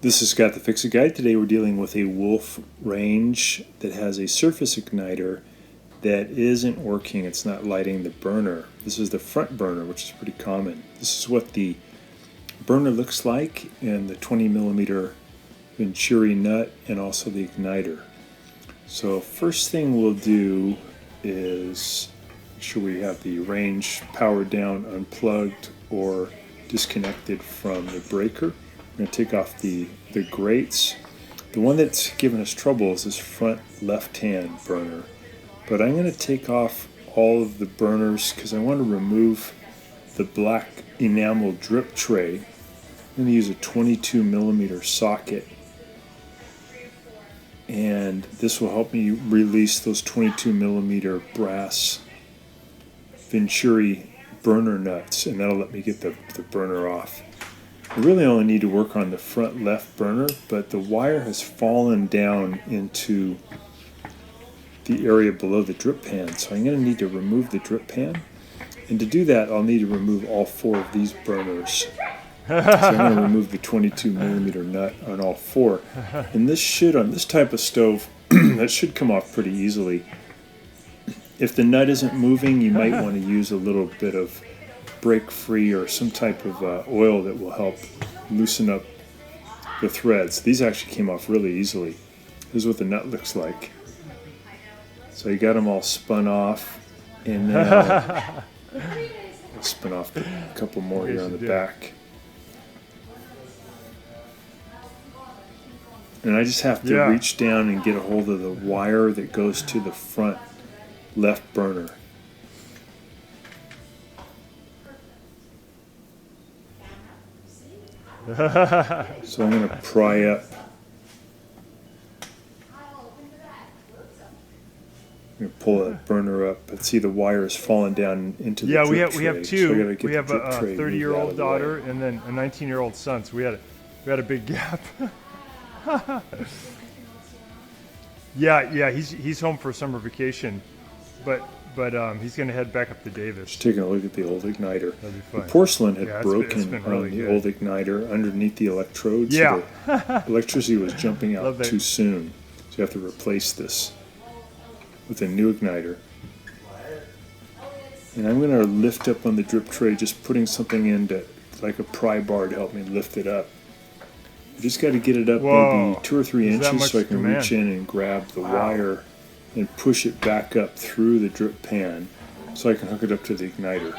This is Scott the Fix-It Guy. Today we're dealing with a Wolf range that has a surface igniter that isn't working. It's not lighting the burner. This is the front burner, which is pretty common. This is what the burner looks like, and the 20mm Venturi nut, and also the igniter. So first thing we'll do is make sure we have the range powered down, unplugged, or disconnected from the breaker. I'm going to take off the grates. The one that's given us trouble is this front left-hand burner. But I'm going to take off all of the burners because I want to remove the black enamel drip tray. I'm going to use a 22mm socket. And this will help me release those 22mm brass Venturi burner nuts, and that'll let me get the burner off. I really only need to work on the front left burner, but the wire has fallen down into the area below the drip pan, so I'm going to need to remove the drip pan. And to do that, I'll need to remove all 4 of these burners. So I'm going to remove the 22mm nut on all 4. And this should, on this type of stove, that should come off pretty easily. If the nut isn't moving, you might want to use a little bit of break free or some type of oil that will help loosen up the threads. These actually came off really easily. This is what the nut looks like. So you got them all spun off, and now I'll spin off a couple more here on the back. And I just have to reach down and get a hold of the wire that goes to the front left burner. So I'm going to pry up. I'm going to pull that burner up, but see the wire is falling down into the drip tray. Yeah, we have two. So we have a 30-year-old daughter and then a 19-year-old son. So we had a big gap. Yeah, he's home for summer vacation, but he's going to head back up to Davis. Just taking a look at the old igniter. That'd be fun. The porcelain had broken really on the good. old igniter underneath the electrodes. Yeah. So the electricity was jumping out Love too soon. So you have to replace this with a new igniter. And I'm going to lift up on the drip tray, just putting something in like a pry bar to help me lift it up. I just got to get it up maybe 2 or 3 inches so I can reach in and grab the wire and push it back up through the drip pan so I can hook it up to the igniter.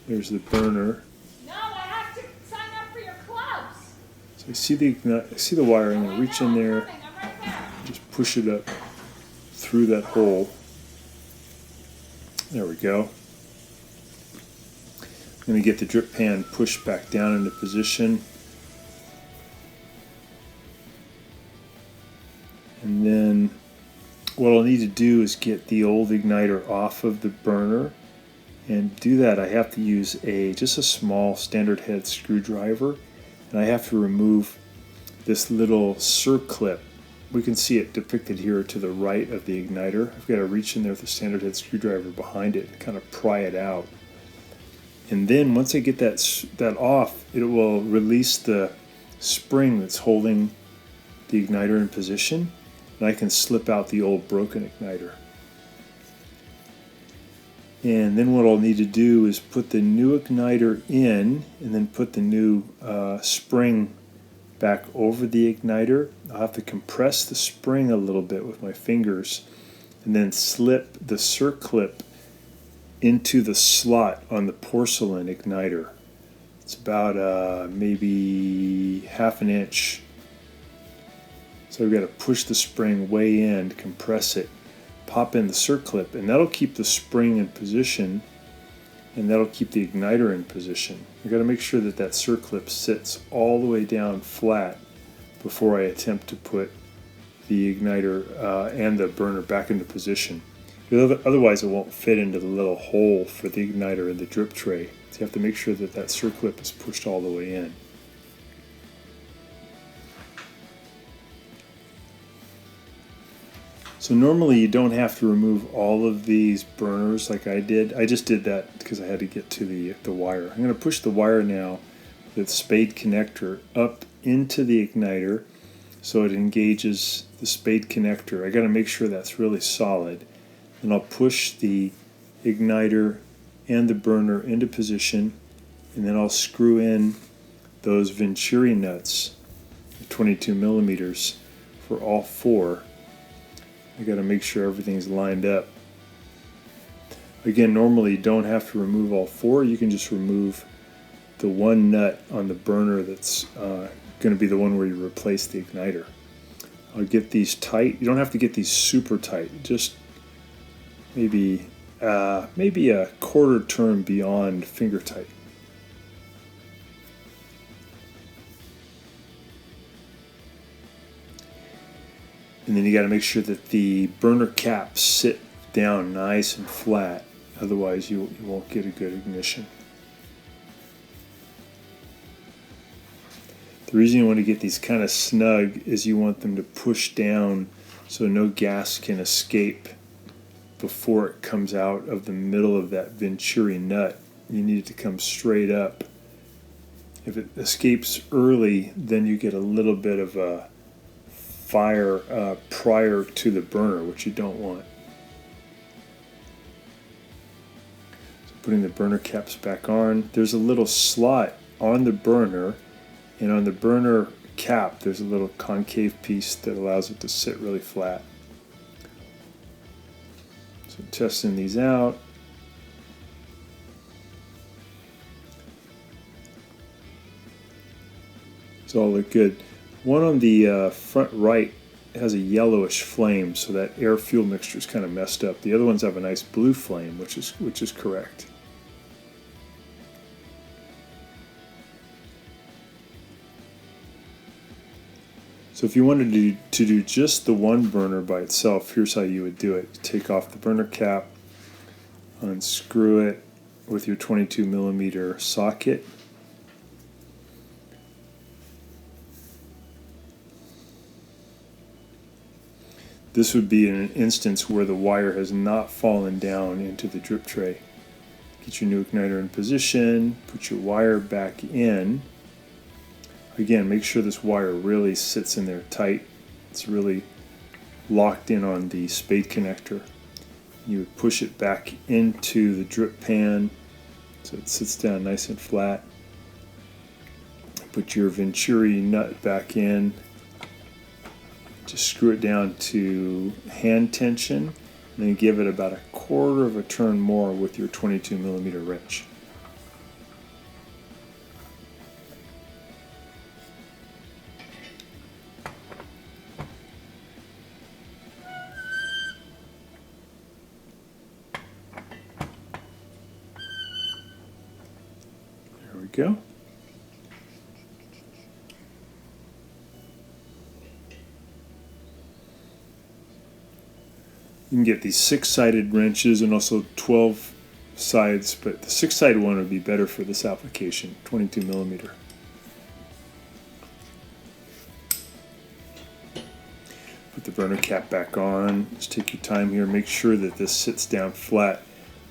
There's the burner. No, I have to sign up for your clubs. So I see the wire. I'm going to reach in there, just push it up through that hole. There we go. I'm going to get the drip pan pushed back down into position. And then what I'll need to do is get the old igniter off of the burner. And to do that, I have to use just a small standard head screwdriver. And I have to remove this little circlip. We can see it depicted here to the right of the igniter. I've got to reach in there with a standard head screwdriver behind it and kind of pry it out. And then once I get that off, it will release the spring that's holding the igniter in position, and I can slip out the old broken igniter. And then what I'll need to do is put the new igniter in, and then put the new spring back over the igniter. I'll have to compress the spring a little bit with my fingers, and then slip the circlip into the slot on the porcelain igniter. It's about maybe 1/2 inch. So we've got to push the spring way in, compress it, pop in the circlip, and that'll keep the spring in position, and that'll keep the igniter in position. I've got to make sure that circlip sits all the way down flat before I attempt to put the igniter and the burner back into position. Otherwise, it won't fit into the little hole for the igniter in the drip tray. So you have to make sure that circlip is pushed all the way in. So normally you don't have to remove all of these burners like I did. I just did that because I had to get to the wire. I'm going to push the wire now the spade connector up into the igniter so it engages the spade connector. I got to make sure that's really solid. And I'll push the igniter and the burner into position, and then I'll screw in those Venturi nuts, 22 millimeters, for all four. I got to make sure everything's lined up. Again, normally you don't have to remove all four. You can just remove the one nut on the burner that's going to be the one where you replace the igniter. I'll get these tight. You don't have to get these super tight. Just maybe a quarter turn beyond finger tight. And then you got to make sure that the burner caps sit down nice and flat, otherwise you won't get a good ignition. The reason you want to get these kind of snug is you want them to push down so no gas can escape before it comes out of the middle of that Venturi nut. You need it to come straight up. If it escapes early, then you get a little bit of a fire prior to the burner, which you don't want. So putting the burner caps back on, there's a little slot on the burner, and on the burner cap there's a little concave piece that allows it to sit really flat. So testing these out. These all look good. One on the front right has a yellowish flame, so that air-fuel mixture is kind of messed up. The other ones have a nice blue flame, which is correct. So if you wanted to do just the one burner by itself, here's how you would do it. Take off the burner cap, unscrew it with your 22 millimeter socket. This would be in an instance where the wire has not fallen down into the drip tray. Get your new igniter in position, put your wire back in. Again, make sure this wire really sits in there tight. It's really locked in on the spade connector. You would push it back into the drip pan so it sits down nice and flat. Put your Venturi nut back in. Just screw it down to hand tension, and then give it about a quarter of a turn more with your 22 millimeter wrench. There we go. You can get these 6-sided wrenches and also 12 sides, but the 6-sided one would be better for this application, 22 millimeter. Put the burner cap back on. Just take your time here. Make sure that this sits down flat.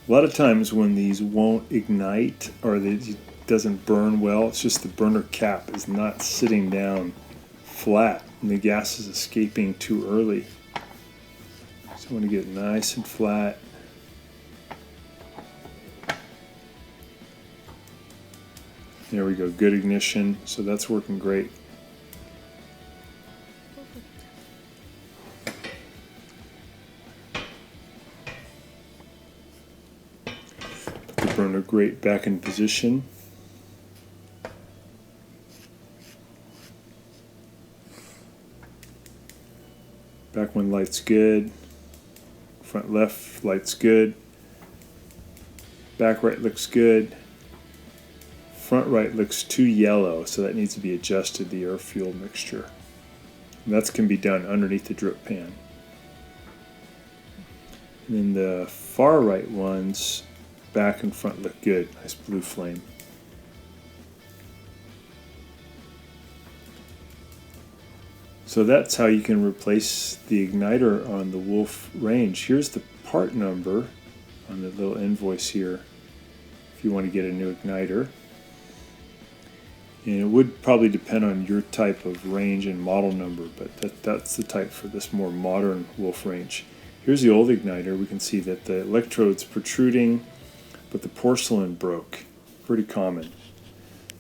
A lot of times when these won't ignite or it doesn't burn well, it's just the burner cap is not sitting down flat and the gas is escaping too early. So I want to get it nice and flat. There we go, good ignition, so that's working great. Put the burner grate back in position. Back one light's good. Front left light's good. Back right looks good. Front right looks too yellow, so that needs to be adjusted, the air fuel mixture. And that can be done underneath the drip pan. And then the far right ones, back and front look good. Nice blue flame. So that's how you can replace the igniter on the Wolf range. Here's the part number on the little invoice here if you want to get a new igniter. And it would probably depend on your type of range and model number, but that's the type for this more modern Wolf range. Here's the old igniter. We can see that the electrode's protruding, but the porcelain broke. Pretty common.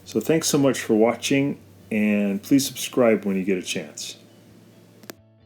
So thanks so much for watching, and please subscribe when you get a chance.